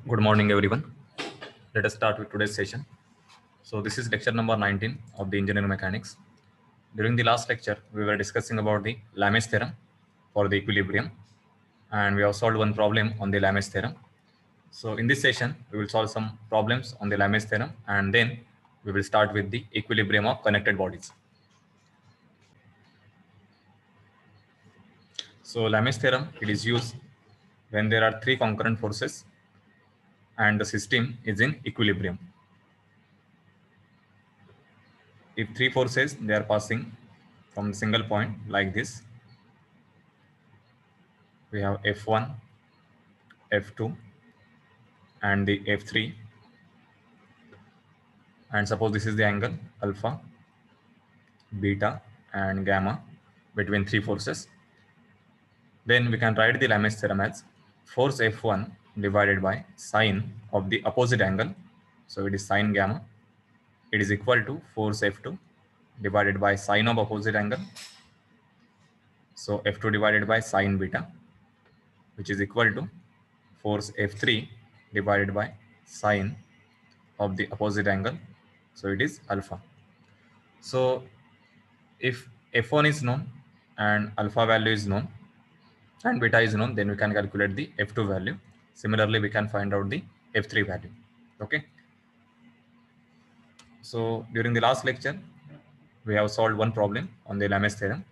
Good morning, everyone. Let us start with today's session. So this is lecture number 19 of the engineering mechanics. During the last lecture, we were discussing about the Lamè's theorem for the equilibrium, and we have solved one problem on the Lamè's theorem. So in this session, we will solve some problems on the Lamè's theorem, and then we will start with the equilibrium of connected bodies. So Lamè's theorem, it is used when there are three concurrent forces and the system is in equilibrium. If three forces, they are passing from a single point like this, we have F1, F2 and the F3, and suppose this is the angle alpha, beta and gamma between three forces, then we can write the Lamè's theorem as force F1 divided by sine of the opposite angle, so it is sine gamma, it is equal to force F2 divided by sine of opposite angle, so F2 divided by sine beta, which is equal to force F3 divided by sine of the opposite angle, so it is alpha. So if F1 is known and alpha value is known and beta is known, then we can calculate the F2 value. Similarly, we can find out the F3 value. Okay. So during the last lecture, we have solved one problem on the Lamè's theorem.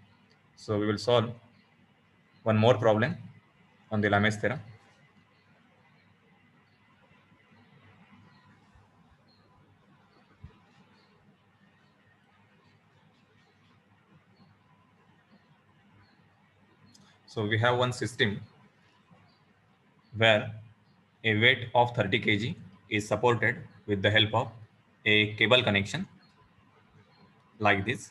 So we will solve one more problem on the Lamè's theorem. So we have one system where a weight of 30 kg is supported with the help of a cable connection like this.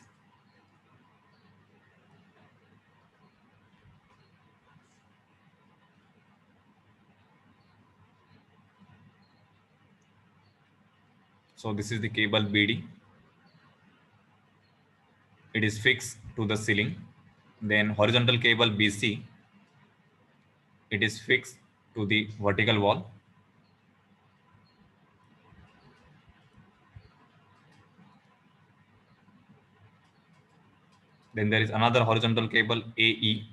So this is the cable BD. It is fixed to the ceiling. Then horizontal cable BC, it is fixed to the vertical wall. Then there is another horizontal cable AE,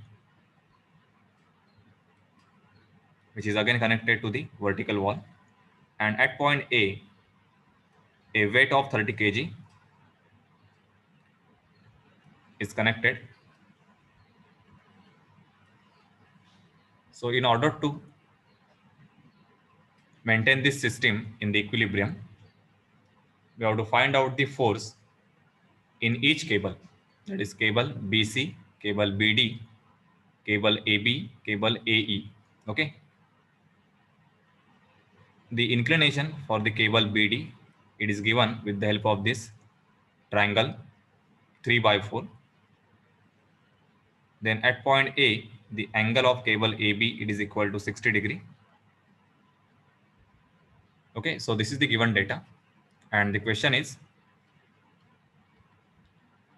which is again connected to the vertical wall. And at point A weight of 30 kg is connected. So in order to maintain this system in the equilibrium, we have to find out the force in each cable. That is cable BC, cable BD, cable AB, cable AE. Okay. The inclination for the cable BD, it is given with the help of this triangle 3/4. Then at point A, the angle of cable AB, it is equal to 60 degree. Okay, so this is the given data, and the question is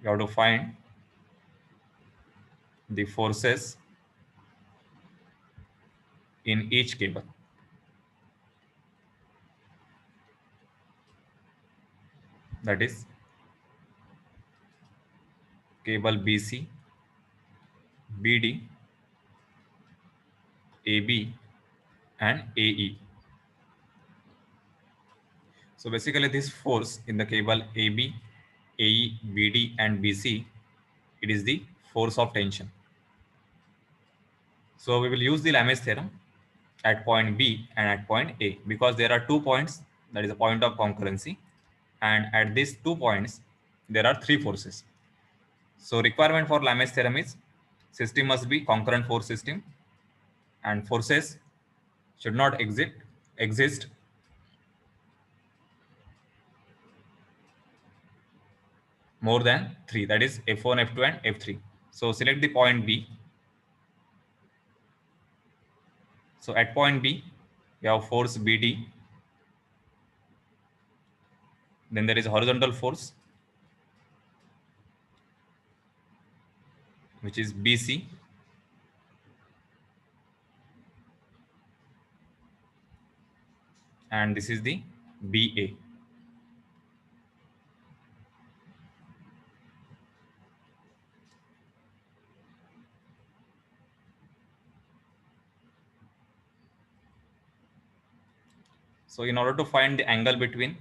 you have to find the forces in each cable. That is cable BC, BD, AB and AE. So basically this force in the cable AB, AE, BD and BC, it is the force of tension. So we will use the Lamè's theorem at point B and at point A because there are 2 points, that is a point of concurrency, and at these 2 points there are 3 forces. So requirement for Lamè's theorem is system must be concurrent force system and forces should not exist more than 3, that is F1, F2 and F3. So select the point B. So at point B, we have force BD. Then there is horizontal force, which is BC. and this is the BA. So in order to find the angle between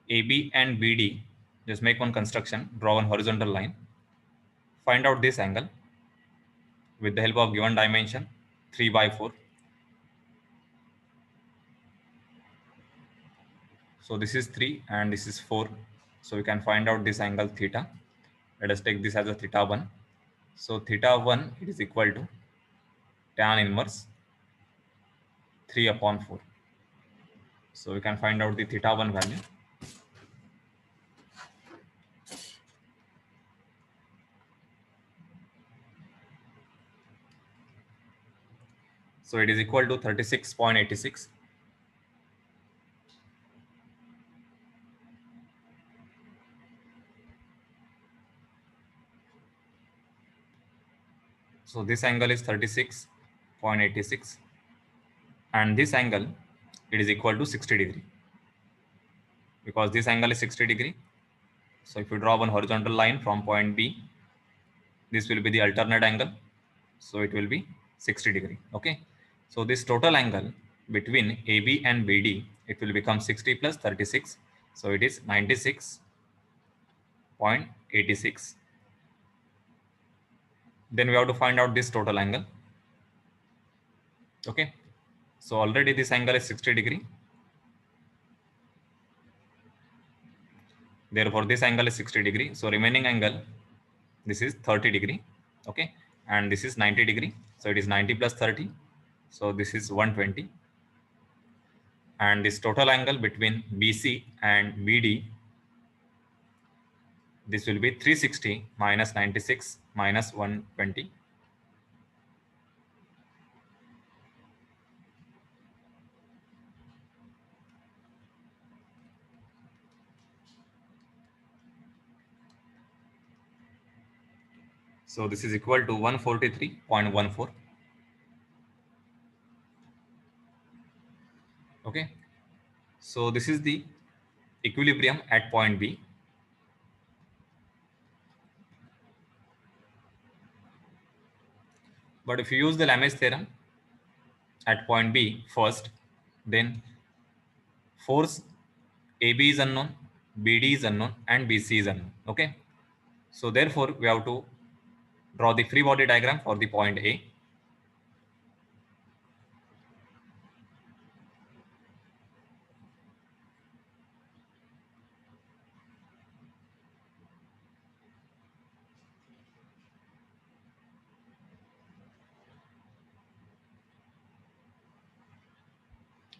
AB and BD, just make one construction, draw one horizontal line, find out this angle with the help of given dimension 3 by 4. So this is 3 and this is 4. So we can find out this angle theta. Let us take this as a theta 1. So theta 1, it is equal to tan inverse 3 upon 4. So we can find out the theta 1 value. So it is equal to 36.86. So this angle is 36.86 and this angle, it is equal to 60 degree because this angle is 60 degree. So if you draw one horizontal line from point B, this will be the alternate angle. So it will be 60 degree. Okay. So this total angle between AB and BD, it will become 60 plus 36. So it is 96.86. Then we have to find out this total angle. Okay. So already this angle is 60 degree. Therefore this angle is 60 degree. So remaining angle, this is 30 degree. Okay. And this is 90 degree. So it is 90 plus 30. So this is 120. And this total angle between BC and BD, this will be 360 minus 96 minus 120. So this is equal to 143.14. Okay. So this is the equilibrium at point B. But if you use the Lamèche theorem at point B first, then force AB is unknown, BD is unknown, and BC is unknown. Okay. So therefore, we have to draw the free body diagram for the point A.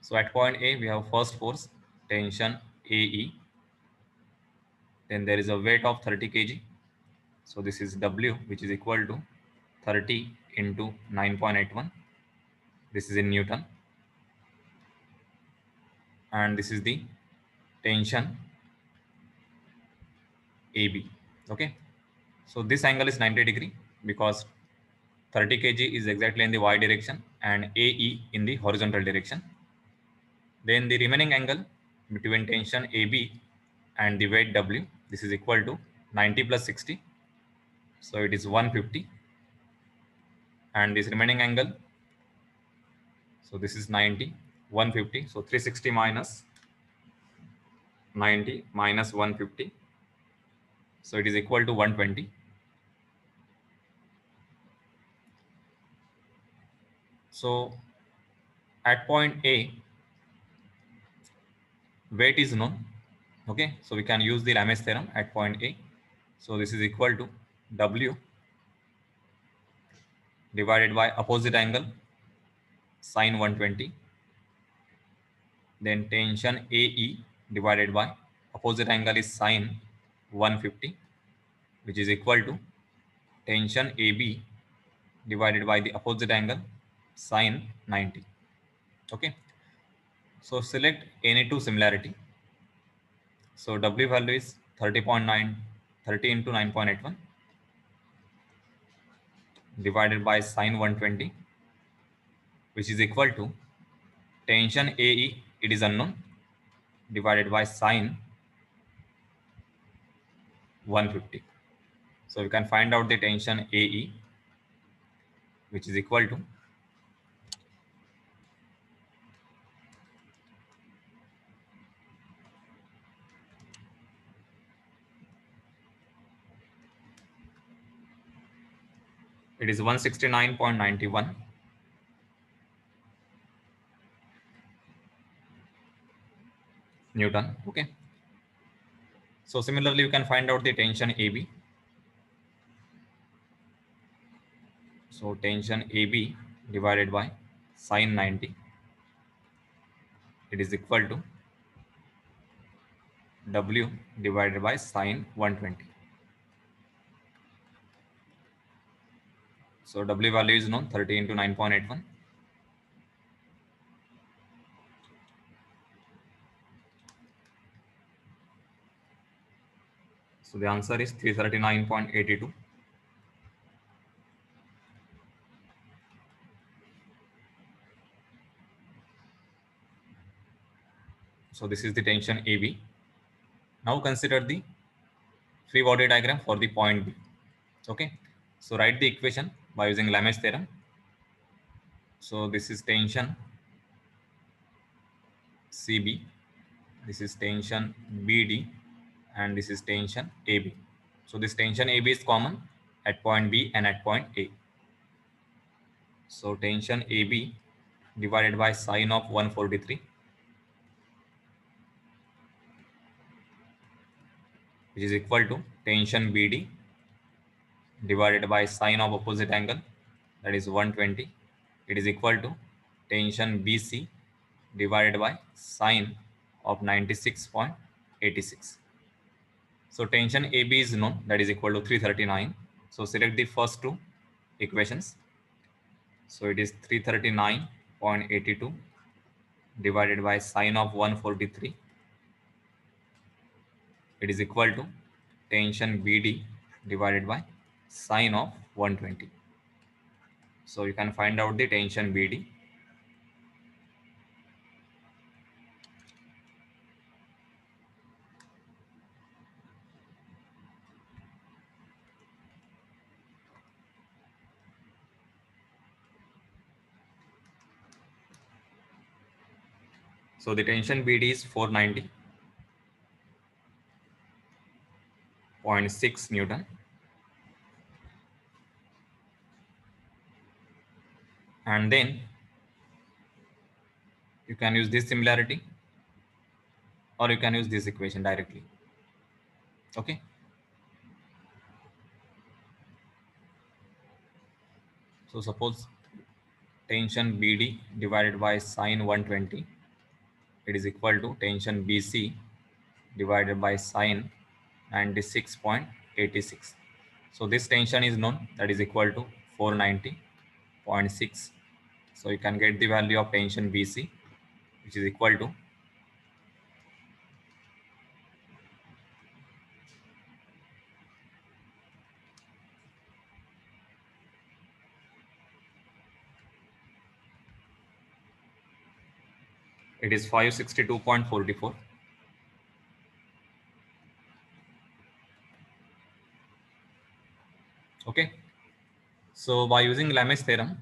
So at point A, we have first force, tension AE. Then there is a weight of 30 kg. So this is W, which is equal to 30 into 9.81. This is in Newton. And this is the tension AB. Okay. So this angle is 90 degree because 30 kg is exactly in the y direction and AE in the horizontal direction. Then the remaining angle between tension AB and the weight W, this is equal to 90 plus 60. So it is 150. And this remaining angle, so this is 90, 150. So 360 minus 90 minus 150. So it is equal to 120. So at point A, weight is known. Okay, so we can use the Lamèche theorem at point A. So this is equal to W divided by opposite angle sine 120. Then tension AE divided by opposite angle is sine 150, which is equal to tension AB divided by the opposite angle sine 90. Okay. So select any two similarity. So W value is 30.9, 30 into 9.81 divided by sine 120, which is equal to tension AE, it is unknown, divided by sine 150. So we can find out the tension AE, which is equal to it is 169.91 Newton. Okay. So similarly, you can find out the tension AB. So tension AB divided by sine 90, it is equal to W divided by sine 120. So W value is known, 30 into 9.81. So the answer is 339.82. So this is the tension AB. Now consider the free body diagram for the point B. Okay. So write the equation by using Lamè's theorem. So this is tension CB, this is tension BD, and this is tension AB. So this tension AB is common at point B and at point A. So tension AB divided by sine of 143, which is equal to tension BD divided by sine of opposite angle, that is 120. It is equal to tension BC divided by sine of 96.86. So tension AB is known, that is equal to 339. So select the first two equations. So it is 339.82 divided by sine of 143. It is equal to tension BD divided by sine of 120. So you can find out the tension BD. So the tension BD is 490.6 Newton. And then you can use this similarity, or you can use this equation directly. Okay. So suppose tension BD divided by sine 120, it is equal to tension BC divided by sine 96.86. So this tension is known, that is equal to 490.6. So you can get the value of tension BC, which is equal to it is 562.44. Okay. So by using Lamè's theorem,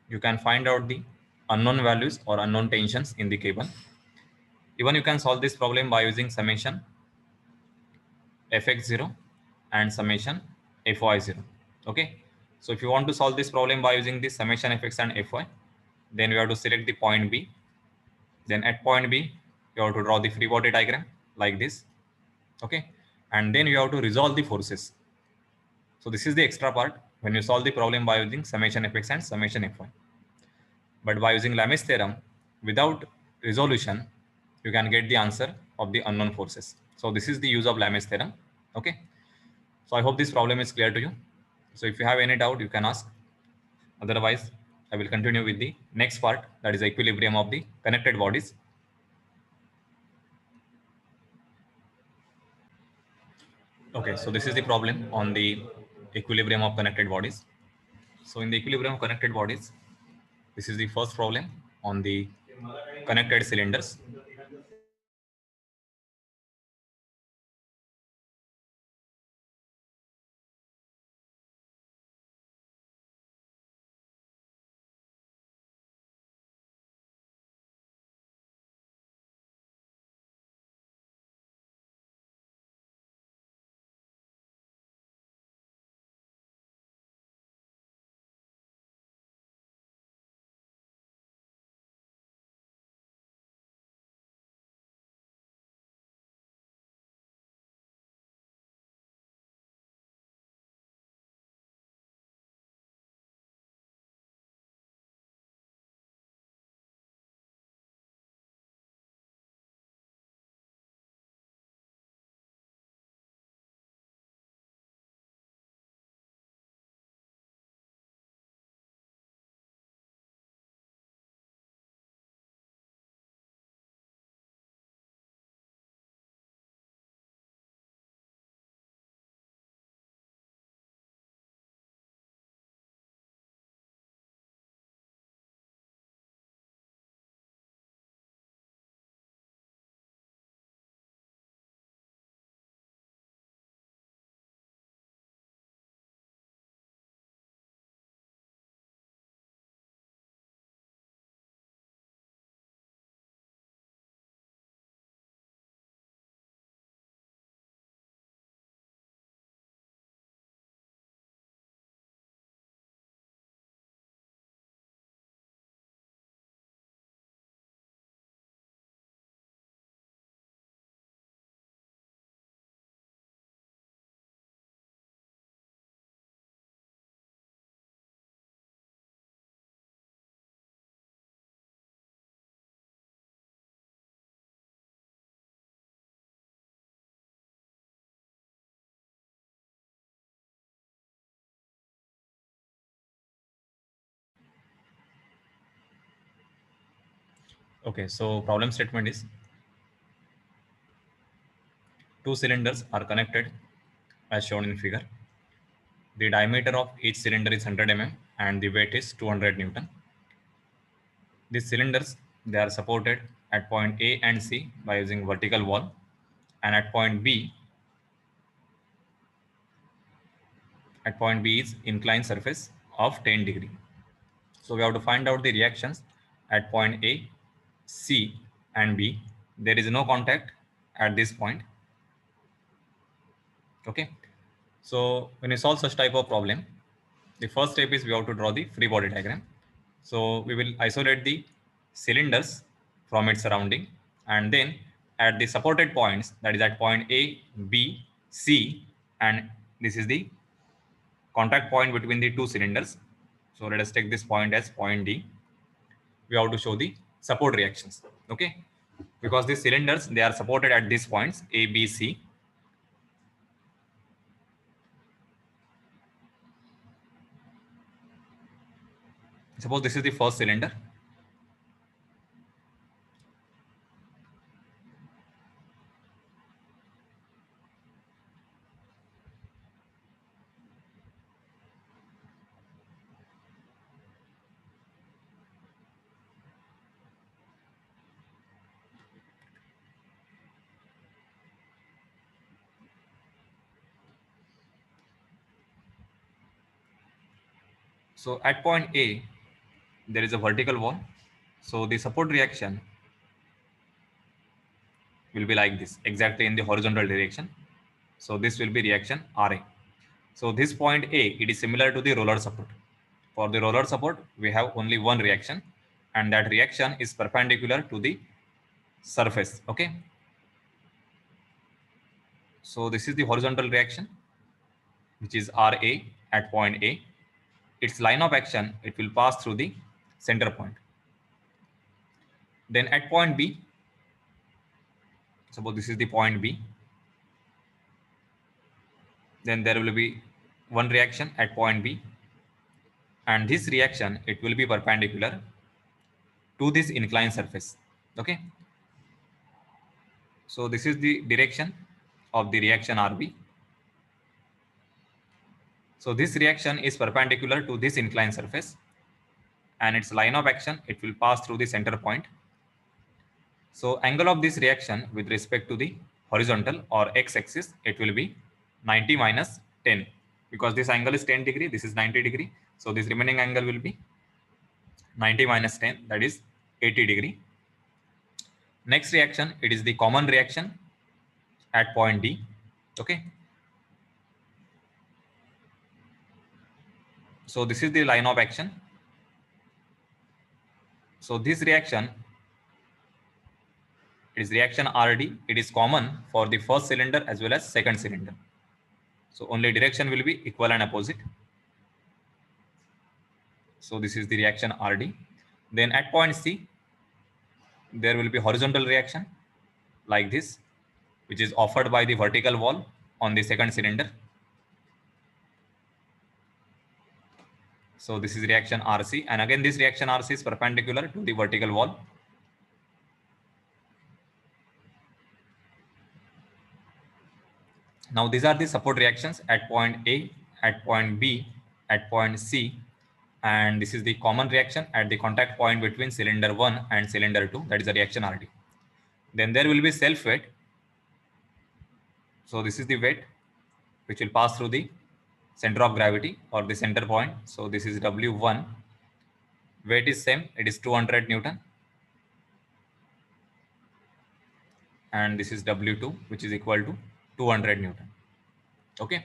you can find out the unknown values or unknown tensions in the cable. Even you can solve this problem by using summation fx0 and summation fy0. Okay. So if you want to solve this problem by using this summation fx and fy, then we have to select the point B. Then at point B, you have to draw the free body diagram like this. Okay. And then you have to resolve the forces. So this is the extra part when you solve the problem by using summation fx and summation fy. But by using Lamè's theorem, without resolution, you can get the answer of the unknown forces. So this is the use of Lamè's theorem. Okay. So I hope this problem is clear to you. So if you have any doubt, you can ask. Otherwise, I will continue with the next part, that is equilibrium of the connected bodies. Okay, so this is the problem on the equilibrium of connected bodies. So in the equilibrium of connected bodies, this is the first problem on the connected cylinders. Okay, so problem statement is two cylinders are connected as shown in figure. The diameter of each cylinder is 100 mm and the weight is 200 Newton. These cylinders, they are supported at point A and C by using vertical wall, and at point B is inclined surface of 10 degree. So we have to find out the reactions at point A, C and B. There is no contact at this point. Okay. So when you solve such type of problem, the first step is we have to draw the free body diagram. So we will isolate the cylinders from its surrounding, and then at the supported points, that is at point A, B, C, and this is the contact point between the two cylinders. So let us take this point as point D. We have to show the support reactions. Okay, because these cylinders, they are supported at these points A, B, C. Suppose this is the first cylinder. So at point A, there is a vertical wall. So the support reaction will be like this, exactly in the horizontal direction. So this will be reaction Ra. So this point A, it is similar to the roller support. For the roller support, we have only one reaction, and that reaction is perpendicular to the surface. Okay. So this is the horizontal reaction, which is Ra at point A. Its line of action, it will pass through the center point. Then at point B, suppose this is the point B, then there will be one reaction at point B, and this reaction, it will be perpendicular to this inclined surface. Okay. So this is the direction of the reaction Rb. So this reaction is perpendicular to this inclined surface, and its line of action, it will pass through the center point. So angle of this reaction with respect to the horizontal or x-axis, it will be 90 minus 10, because this angle is 10 degree, this is 90 degree. So this remaining angle will be 90 minus 10, that is 80 degree. Next reaction, it is the common reaction at point D. Okay. So this is the line of action. So this reaction, it is reaction RD. It is common for the first cylinder as well as second cylinder. So only direction will be equal and opposite. So this is the reaction RD. Then at point C, there will be horizontal reaction like this, which is offered by the vertical wall on the second cylinder. So this is reaction RC, and again this reaction RC is perpendicular to the vertical wall. Now these are the support reactions at point A, at point B, at point C, and this is the common reaction at the contact point between cylinder 1 and cylinder 2, that is the reaction RD. Then there will be self weight. So this is the weight which will pass through the center of gravity or the center point. So this is W1. Weight is same, it is 200 Newton. And this is W2, which is equal to 200 Newton. Okay.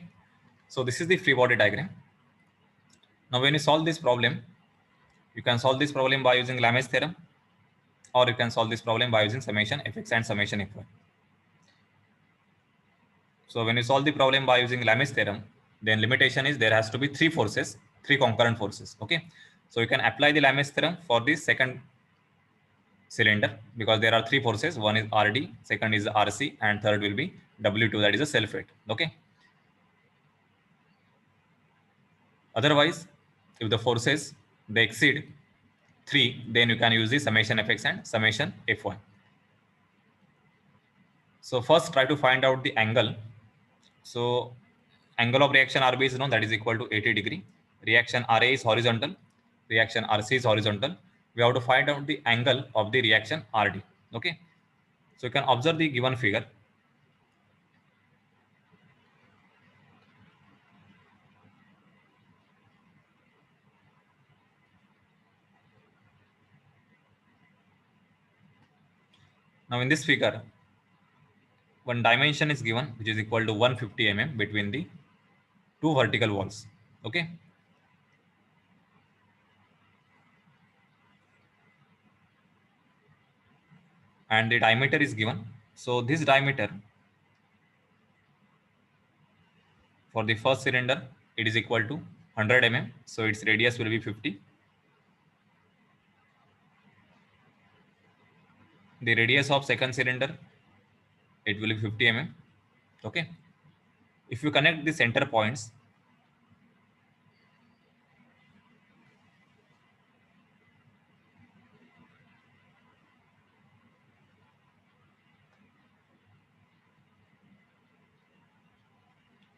So this is the free body diagram. Now when you solve this problem, you can solve this problem by using Lamè's theorem, or you can solve this problem by using summation fx and summation fy. So when you solve the problem by using Lamè's theorem, then limitation is there has to be three forces, three concurrent forces. Okay. So you can apply the Lamè's theorem for the second cylinder, because there are three forces. One is RD, second is RC, and third will be W2, that is a self weight. Okay. Otherwise, if the forces they exceed 3, then you can use the summation fx and summation fy. So first try to find out the angle. So angle of reaction RB is known, that is equal to 80 degree. Reaction RA is horizontal. Reaction RC is horizontal. We have to find out the angle of the reaction RD. Okay. So you can observe the given figure. Now in this figure, one dimension is given, which is equal to 150 mm between the two vertical walls. Okay. And the diameter is given. So this diameter for the first cylinder, it is equal to 100 mm. So its radius will be 50. The radius of second cylinder, it will be 50 mm. Okay. If you connect the center points,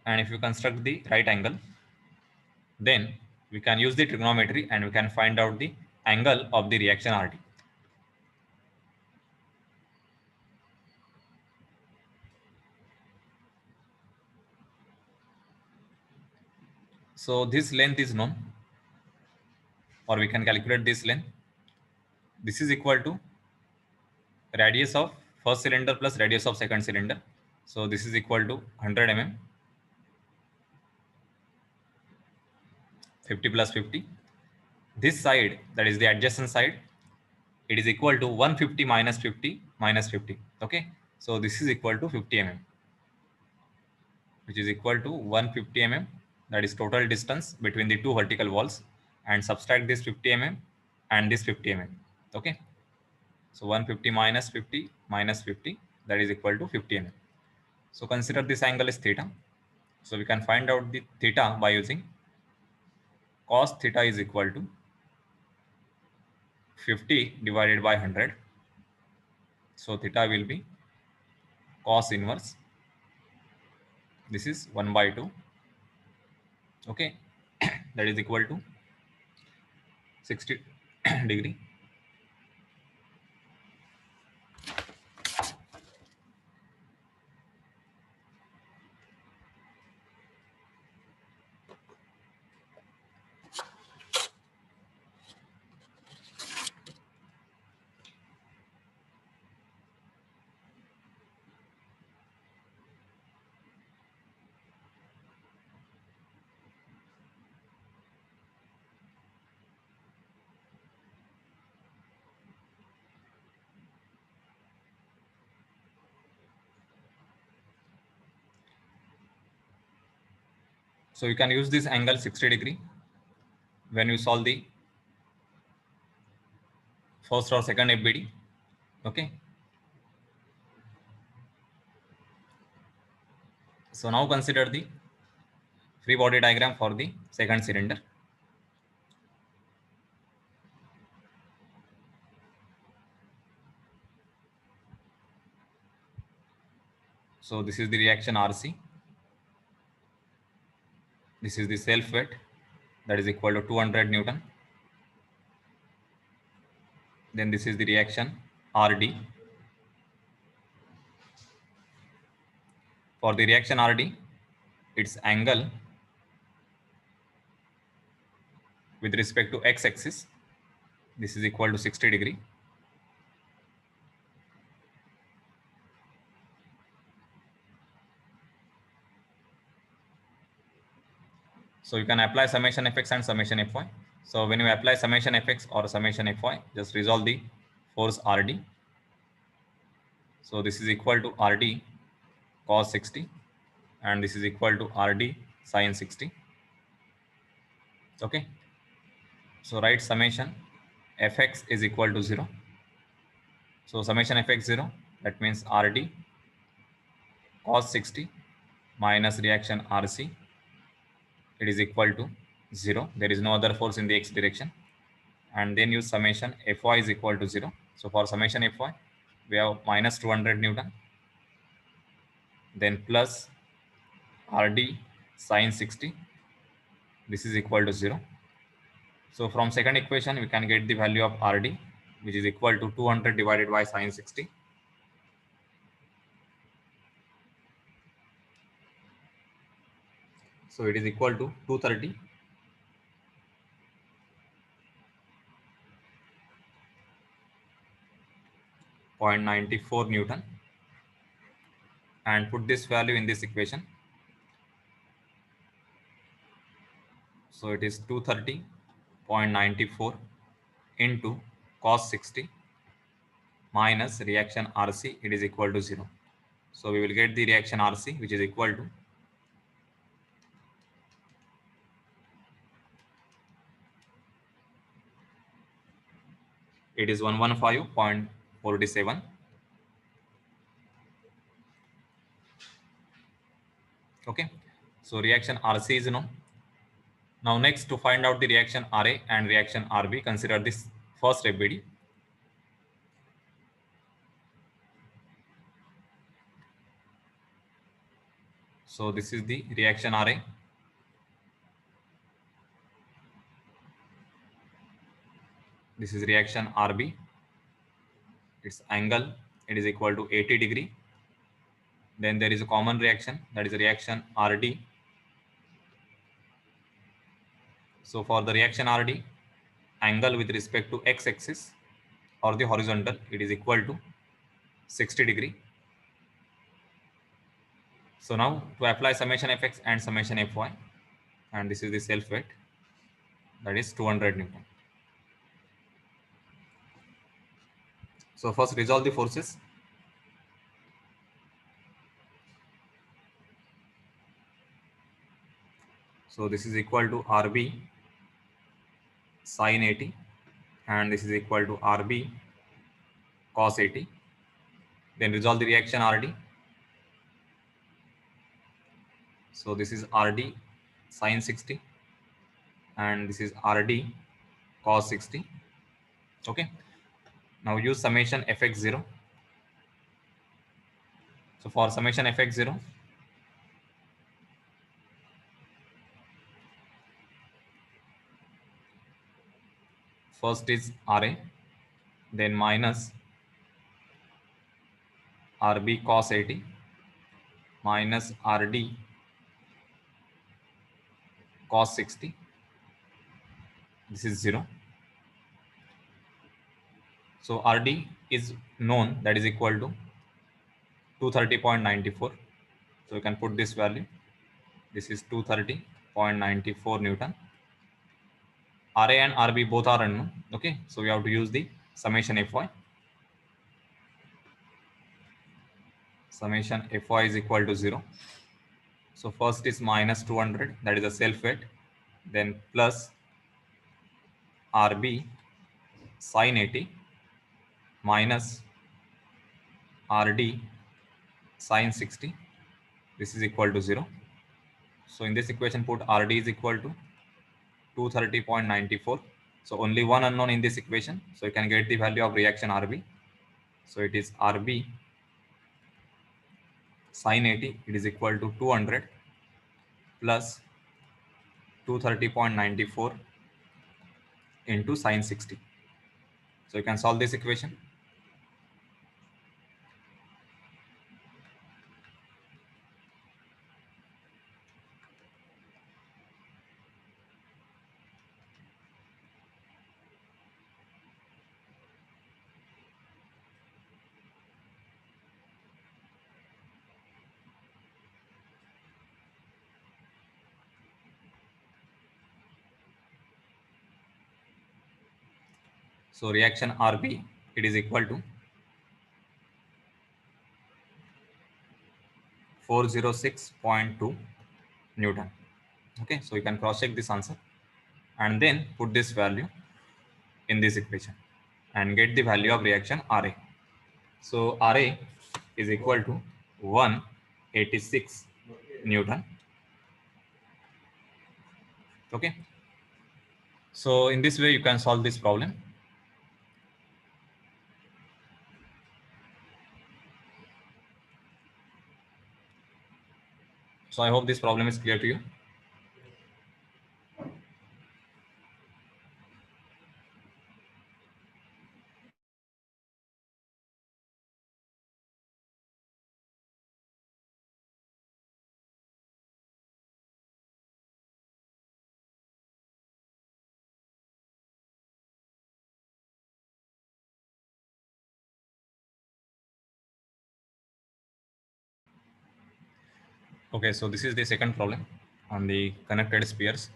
and if you construct the right angle, then we can use the trigonometry and we can find out the angle of the reaction RD. So this length is known, or we can calculate this length. This is equal to radius of first cylinder plus radius of second cylinder. So this is equal to 100 mm. 50 plus 50. This side, that is the adjacent side, it is equal to 150 minus 50 minus 50. Okay. So this is equal to 50 mm, which is equal to 150 mm. That is total distance between the two vertical walls, and subtract this 50 mm and this 50 mm. Okay. So 150 minus 50 minus 50, that is equal to 50 mm. So consider this angle is theta. So we can find out the theta by using cos theta is equal to 50 divided by 100. So theta will be cos inverse. This is 1 by 2. Okay. That is equal to 60 degree. So you can use this angle 60 degree when you solve the first or second FBD. Okay. So now consider the free body diagram for the second cylinder. So this is the reaction RC. This is the self weight, that is equal to 200 Newton. Then this is the reaction RD. For the reaction RD, its angle with respect to x-axis, this is equal to 60 degree. So you can apply summation fx and summation fy. So when you apply summation fx or summation fy, just resolve the force RD. So this is equal to RD cos 60 and this is equal to RD sin 60. Okay. So write summation fx is equal to 0. So summation fx 0, that means RD cos 60 minus reaction RC, it is equal to 0. There is no other force in the x direction. And then use summation fy is equal to 0. So for summation fy, we have minus 200 Newton, then plus RD sin 60, this is equal to 0. So from second equation, we can get the value of RD, which is equal to 200 divided by sin 60. So it is equal to 230.94 Newton, and put this value in this equation. So it is 230.94 into cos 60 minus reaction RC, it is equal to 0. So we will get the reaction RC, which is equal to it is 115.47. Okay. So reaction RC is known. Now next, to find out the reaction RA and reaction RB, consider this first FBD. So this is the reaction RA. This is reaction RB. Its angle, it is equal to 80 degree. Then there is a common reaction, that is a reaction RD. So for the reaction RD, angle with respect to x-axis or the horizontal, it is equal to 60 degree. So now to apply summation fx and summation fy, and this is the self weight, that is 200 Newton. So first resolve the forces. So this is equal to RB sin 80 and this is equal to RB cos 80. Then resolve the reaction RD. So this is RD sin 60 and this is RD cos 60. Okay. Now use summation fx 0. So for summation fx 0, first is RA, then minus RB cos 80 minus RD cos 60. This is 0. So RD is known, that is equal to 230.94. So you can put this value. This is 230.94 Newton. RA and RB both are unknown. Okay, so we have to use the summation fy. Summation fy is equal to 0. So first is minus 200, that is a self weight, then plus RB sin 80 minus RD sin 60. This is equal to 0. So in this equation, put RD is equal to 230.94. So only one unknown in this equation. So you can get the value of reaction RB. So it is RB sin 80. It is equal to 200 plus 230.94 into sin 60. So you can solve this equation. So reaction RB, it is equal to 406.2 Newton. Okay, so you can cross check this answer and then put this value in this equation and get the value of reaction RA. So RA is equal to 186 Newton. Okay, so in this way you can solve this problem. So I hope this problem is clear to you. Okay, so this is the second problem on the connected spheres.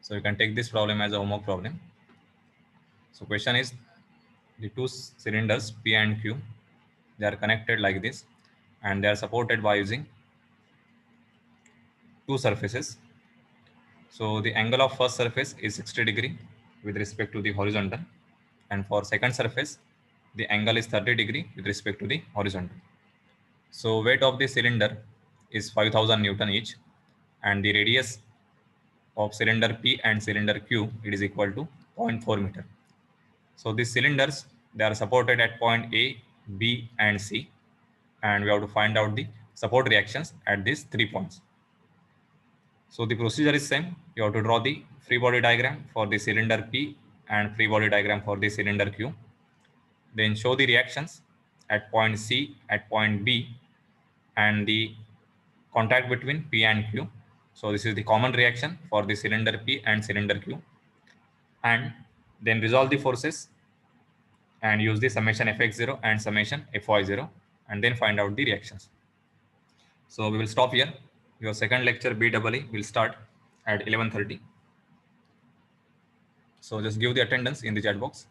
So you can take this problem as a homework problem. So question is, the two cylinders P and Q, they are connected like this and they are supported by using two surfaces. So the angle of first surface is 60 degree with respect to the horizontal, and for second surface the angle is 30 degree with respect to the horizontal. So weight of the cylinder is 5000 Newton each, and the radius of cylinder P and cylinder Q, it is equal to 0.4 meter. So these cylinders, they are supported at point A, B and C, and we have to find out the support reactions at these 3 points. So the procedure is same. You have to draw the free body diagram for the cylinder P and free body diagram for the cylinder Q. Then show the reactions at point C, at point B, and the contact between P and Q. So this is the common reaction for the cylinder P and cylinder Q. And then resolve the forces and use the summation Fx0 and summation Fy0 and then find out the reactions. So we will stop here. Your second lecture BEE will start at 11:30. So just give the attendance in the chat box.